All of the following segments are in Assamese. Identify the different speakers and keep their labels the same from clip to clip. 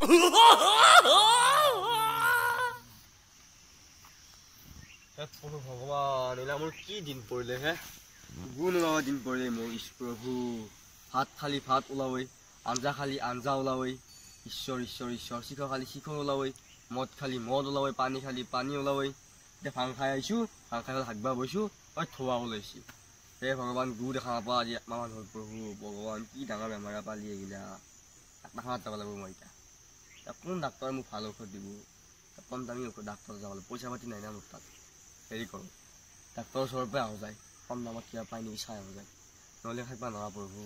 Speaker 1: ভগৱান এলা মোৰ কি দিন পৰিলে হে গুণ ওলাব দিন পৰিলে মোৰ প্ৰভু ভাত খালি ভাত ওলাবই আঞ্জা খালি আঞ্জা ওলাবই ঈশ্বৰ ঈশ্বৰ ঈশ্বৰ শিখৰ খালি শিখৰ ওলাবই মদ খালি মদ ওলাবই পানী খালি পানী ওলাবই এতিয়া ভাং খাই আহিছোঁ ভাং খাই হাগবা বৈছোঁ আৰু থোৱা ওলাইছে হে ভগৱান গু দেখা নাপা আজি আমাৰ হ'ল প্ৰভু ভগৱান কি ডাঙৰ বেমাৰ পালি এইগিলা ডাক্তৰখানাত যাব লাগিব মই এতিয়া কোন ডাক্তৰে মোক ভাল ঔষধ দিব কম দামী ঔষধ ডাক্তৰ যাব লাগিব পইচা পাতি নাই না মোৰ তাত হেৰি কৰোঁ ডাক্তৰৰ ওচৰৰ পৰা আহোঁ যায় কম দামত কিবা পাই নেকি চাই আহোঁ যায় নহ'লে খাই পা নোৱাৰা প্ৰভু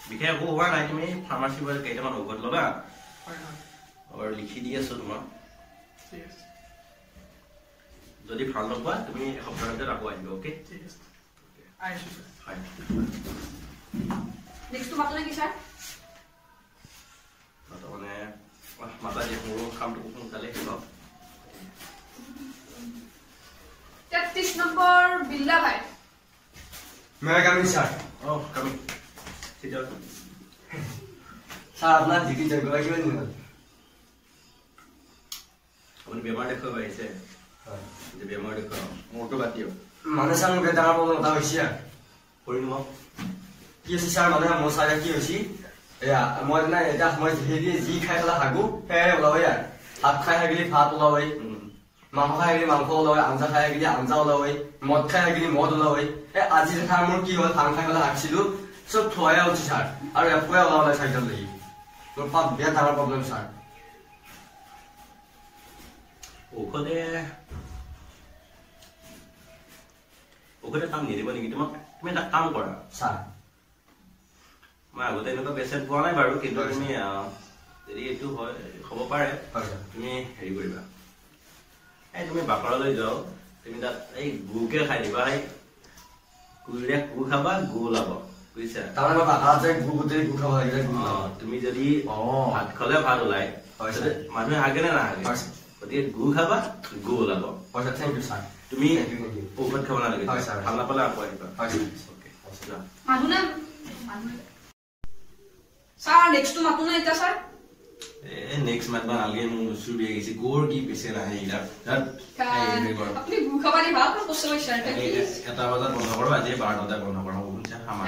Speaker 2: বিশেষ একো হোৱা নাই তুমি ফাৰ্মাচীৰ পৰা কেইটামান ঔষধ ল'বা আৰু লিখি দি আছো তোমাক যদি ভাল নোপোৱা তুমি এসপ্তাহৰ ভিতৰত আকৌ আহিবা অ'কে মানে মাতা দিয়ে মোৰো কামটো সোনকালে শেষ হওক
Speaker 3: 33 নম্বৰ বিল্লা ভাই
Speaker 1: মেৰা কামিং ছাৰ
Speaker 2: কামিং
Speaker 1: ছাৰ আপোনাৰ জিকি জগা কিমান দিন হ'ল
Speaker 2: আপুনি বেমাৰ দেখুৱাব আহিছে যে বেমাৰ দেখুৱাব মোৰটো বাদ দিয়ক
Speaker 1: মানে ছাৰ মোক এটা প্ৰব্লেম এটা হৈছে
Speaker 2: কৰি নিব
Speaker 1: কি হৈছে ছাৰ মানে মোৰ ছাৰ কি হৈছে এয়া মই মানে এটা মই হেৰি যি খাই পেলাই হাগো সেয়াই ওলাবই আৰু ভাত খাই থাকিলে ভাত ওলাবই মাংস খাই থাকিলে মাংস ওলাবই আঞ্জা খাই থাকিলে আঞ্জা ওলাবই মদ খাই থাকিলে মদ ওলাবই আজি দেখা মোৰ কি হ'ল ভাং খাই পেলাই হাগছিলো চব থোৱাই উঠি ছাৰ আৰু একোৱে ওলাব নাই চাইকেল লাগি মোৰ পাত বিৰাট ডাঙৰ প্ৰব্লেম ছাৰ
Speaker 2: ঔষধে কাম নিদিব নেকি তোমাক তুমি এটা কাম কৰা
Speaker 1: ছাৰ
Speaker 2: মই আগতে এনেকুৱা পেচেণ্ট পোৱা নাই বাৰু কিন্তু তুমি যদি এইটো হয় হ'ব পাৰে তুমি হেৰি কৰিবা এই তুমি বাকৰলৈ যাও তুমি তাত এই গুকে খাই দিবা এই কুইৰে গু খাবা গু ওলাব বুজিছা
Speaker 1: তাৰমানে বাকৰত যায় গু গোটেই গু খাব লাগে
Speaker 2: তুমি যদি ভাত খালে ভাত ওলাই মানুহে হাগে নে নাহাগে গতিকে গু খাবা গু ওলাব
Speaker 1: থেংক ইউ ছাৰ
Speaker 2: তুমি ঔষধ খাব নালাগে ভাল নাপালে আকৌ আহিবা
Speaker 3: ছাৰ নেক্সট মাতো না এটা ছাৰ
Speaker 2: নেক্সট মাত বা নালাগে মোৰ চুৰ বিয়ে গৈছে গোৰ কি পিছে নাহে
Speaker 3: আপুনি গু খাবালি ভাল কষ্ট হৈছে
Speaker 2: এটা বজাত বন্ধ কৰোঁ আজি 12টাত বন্ধ কৰা হ'ব বুজিছা আমাৰ